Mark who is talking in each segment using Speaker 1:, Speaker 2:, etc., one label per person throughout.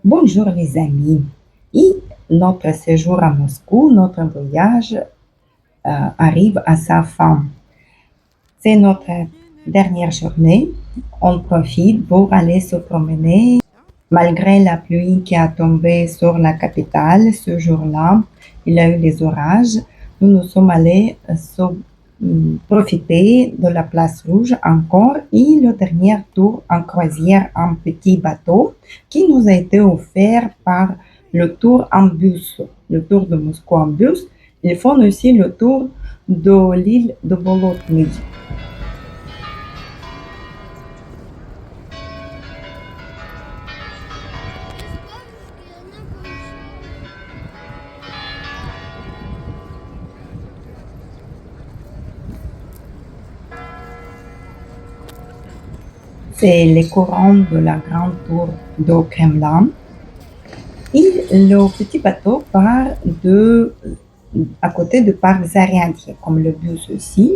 Speaker 1: Bonjour les amis. Et notre séjour à Moscou, notre voyage arrive à sa fin. C'est notre dernière journée. On profite pour aller se promener. Malgré la pluie qui a tombé sur la capitale ce jour-là, il y a eu des orages. Nous sommes allés profiter de la place rouge encore et le dernier tour en croisière en petit bateau qui nous a été offert par le tour en bus, le tour de Moscou en bus. Ils font aussi le tour de l'île de Bolotny. C'est les courants de la grande tour de Kremlin. Et le petit bateau part à côté de parcs aréadiens, comme le bus aussi.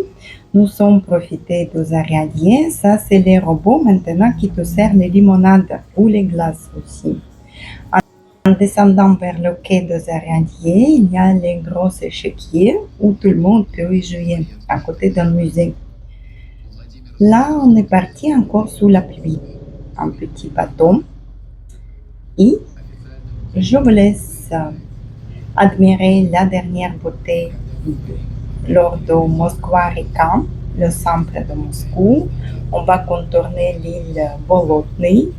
Speaker 1: Nous sommes profités des aréadiens. Ça, c'est les robots maintenant qui te servent les limonades ou les glaces aussi. En descendant vers le quai des aréadiens, il y a les gros échiquiers où tout le monde peut y jouer, à côté d'un musée. Là, on est parti encore sous la pluie, un petit bateau. Et je vous laisse admirer la dernière beauté lors de Moskva-Reka, le centre de Moscou. On va contourner l'île Bolotny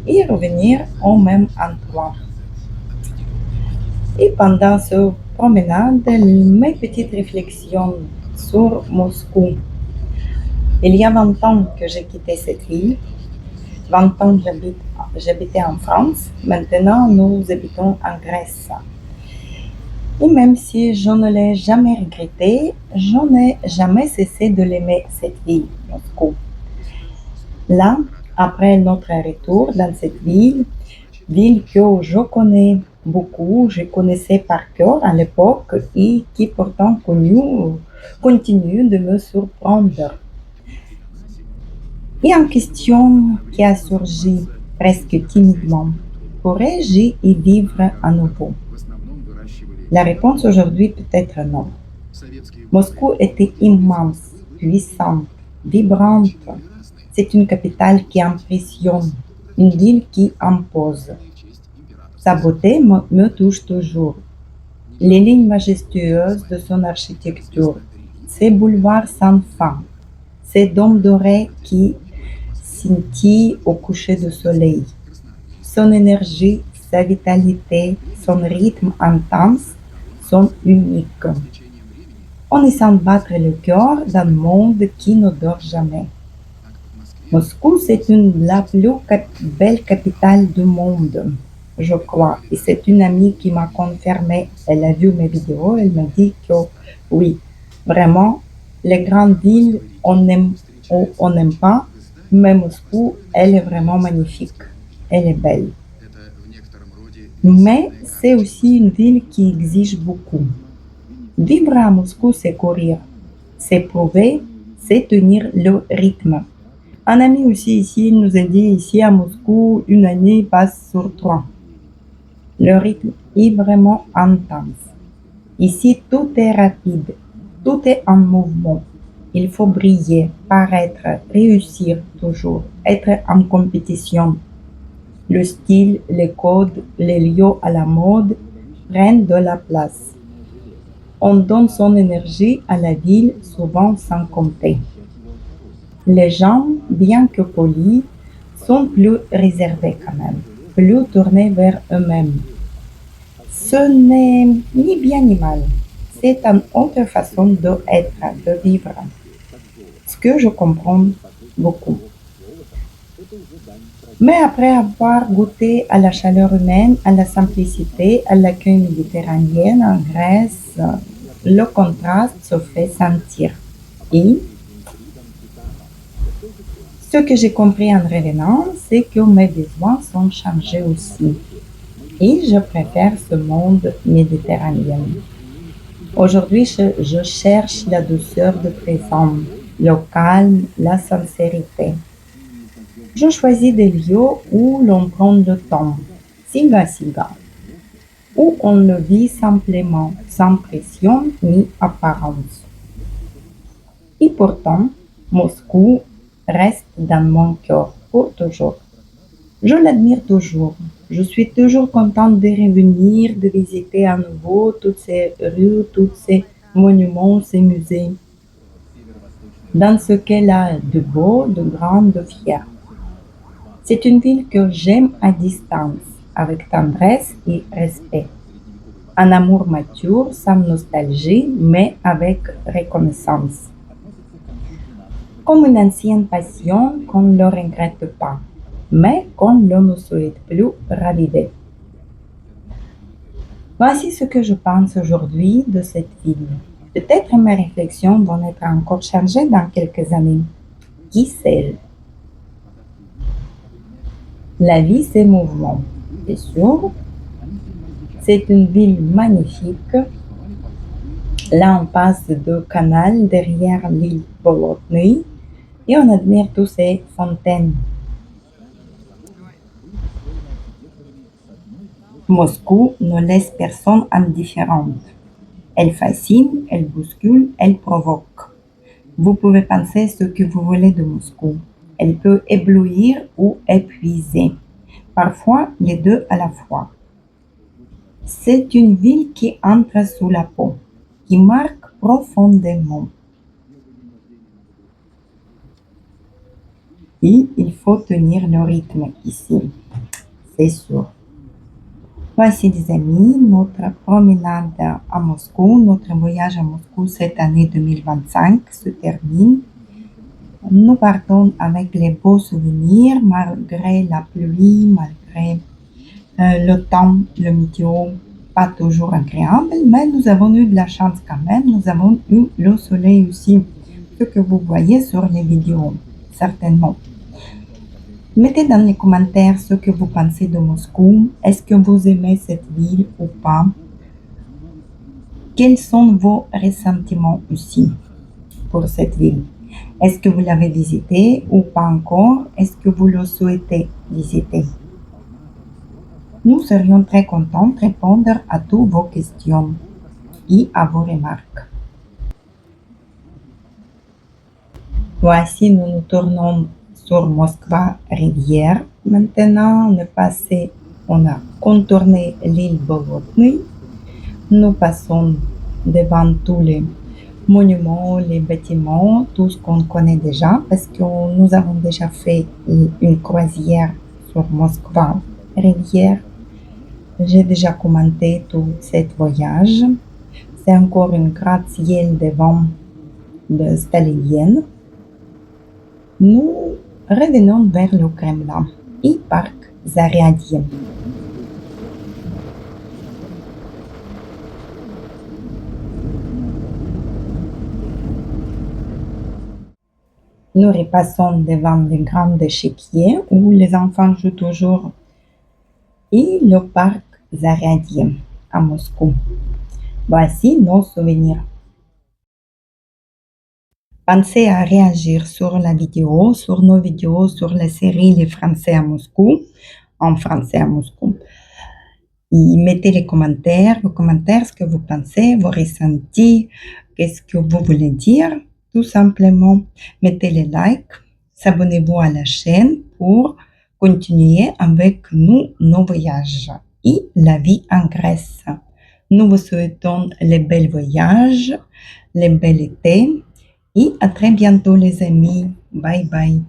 Speaker 1: et revenir au même endroit. Et pendant ce promenade, mes petites réflexions sur Moscou. Il y a 20 ans que j'ai quitté cette ville. 20 ans j'habitais en France. Maintenant, nous habitons en Grèce. Et même si je ne l'ai jamais regretté, je n'ai jamais cessé de l'aimer, cette ville, Moscou. Là, après notre retour dans cette ville que je connais beaucoup, je connaissais par cœur à l'époque et qui pourtant continue de me surprendre. Et en question qui a surgi presque timidement, pourrais-je y vivre à nouveau? La réponse aujourd'hui peut être non. Moscou était immense, puissante, vibrante. C'est une capitale qui impressionne, une ville qui impose. Sa beauté me touche toujours. Les lignes majestueuses de son architecture, ses boulevards sans fin, ses dômes dorés qui scintillent au coucher du soleil, son énergie, sa vitalité, son rythme intense sont uniques. On y sent battre le cœur d'un monde qui ne dort jamais. Moscou, c'est la plus belle capitale du monde, je crois. Et c'est une amie qui m'a confirmé. Elle a vu mes vidéos, elle m'a dit que oui, vraiment, les grandes villes, on aime ou on n'aime pas, mais Moscou, elle est vraiment magnifique. Elle est belle. Mais c'est aussi une ville qui exige beaucoup. Vivre à Moscou, c'est courir, c'est prouver, c'est tenir le rythme. Un ami aussi ici nous a dit ici à Moscou, une année passe sur 3. Le rythme est vraiment intense. Ici, tout est rapide, tout est en mouvement. Il faut briller, paraître, réussir toujours, être en compétition. Le style, les codes, les lieux à la mode prennent de la place. On donne son énergie à la ville, souvent sans compter. Les gens, bien que polis, sont plus réservés quand même, plus tournés vers eux-mêmes. Ce n'est ni bien ni mal, c'est une autre façon d'être, de vivre, ce que je comprends beaucoup. Mais après avoir goûté à la chaleur humaine, à la simplicité, à l'accueil méditerranéen en Grèce, le contraste se fait sentir. Et ce que j'ai compris en revenant, c'est que mes besoins sont changés aussi. Et je préfère ce monde méditerranéen. Aujourd'hui, je cherche la douceur de présent, le calme, la sincérité. Je choisis des lieux où l'on prend le temps. siga siga, où on le vit simplement, sans pression ni apparence. Et pourtant, Moscou reste dans mon cœur pour toujours. Je l'admire toujours. Je suis toujours contente de revenir, de visiter à nouveau toutes ces rues, tous ces monuments, ces musées. Dans ce qu'elle a de beau, de grand, de fier. C'est une ville que j'aime à distance, avec tendresse et respect. Un amour mature, sans nostalgie, mais avec reconnaissance. Comme une ancienne passion qu'on ne le regrette pas, mais qu'on ne souhaite plus raviver. Voici ce que je pense aujourd'hui de cette ville. Peut-être mes réflexions vont être encore changées dans quelques années. Qui sait? La vie, c'est mouvement. C'est sûr, c'est une ville magnifique. Là, on passe de canal derrière l'île Bolotny et on admire toutes ces fontaines. Moscou ne laisse personne indifférente. Elle fascine, elle bouscule, elle provoque. Vous pouvez penser ce que vous voulez de Moscou. Elle peut éblouir ou épuiser. Parfois, les deux à la fois. C'est une ville qui entre sous la peau, qui marque profondément. Et il faut tenir le rythme ici, c'est sûr. Voici les amis, notre promenade à Moscou, notre voyage à Moscou cette année 2025 se termine. Nous partons avec les beaux souvenirs malgré la pluie, malgré le temps, le météo, pas toujours agréable, mais nous avons eu de la chance quand même. Nous avons eu le soleil aussi, ce que vous voyez sur les vidéos, certainement. Mettez dans les commentaires ce que vous pensez de Moscou. Est-ce que vous aimez cette ville ou pas? Quels sont vos ressentiments aussi pour cette ville? Est-ce que vous l'avez visitée ou pas encore? Est-ce que vous le souhaitez visiter? Nous serions très contents de répondre à toutes vos questions et à vos remarques. Voici, nous nous tournons sur Moskva Rivière. Maintenant, on a contourné l'île Bolotny. Nous passons devant tous les monuments, les bâtiments, tout ce qu'on connaît déjà, parce que nous avons déjà fait une croisière sur Moskva Rivière. J'ai déjà commenté tout ce voyage. C'est encore une gratte-ciel devant de Stalinienne. Nous revenons vers le Kremlin et parc Zaryadye. Nous repassons devant les grands échiquiers où les enfants jouent toujours et le parc Zaryadye à Moscou. Voici nos souvenirs. Pensez à réagir sur la vidéo, sur nos vidéos, sur la série Les Français à Moscou, en français à Moscou. Et mettez les commentaires, vos commentaires, ce que vous pensez, vos ressentis, qu'est-ce que vous voulez dire, tout simplement. Mettez les likes, abonnez-vous à la chaîne pour continuer avec nous nos voyages et la vie en Grèce. Nous vous souhaitons les bels voyages, les bels étés et à très bientôt les amis. Bye bye.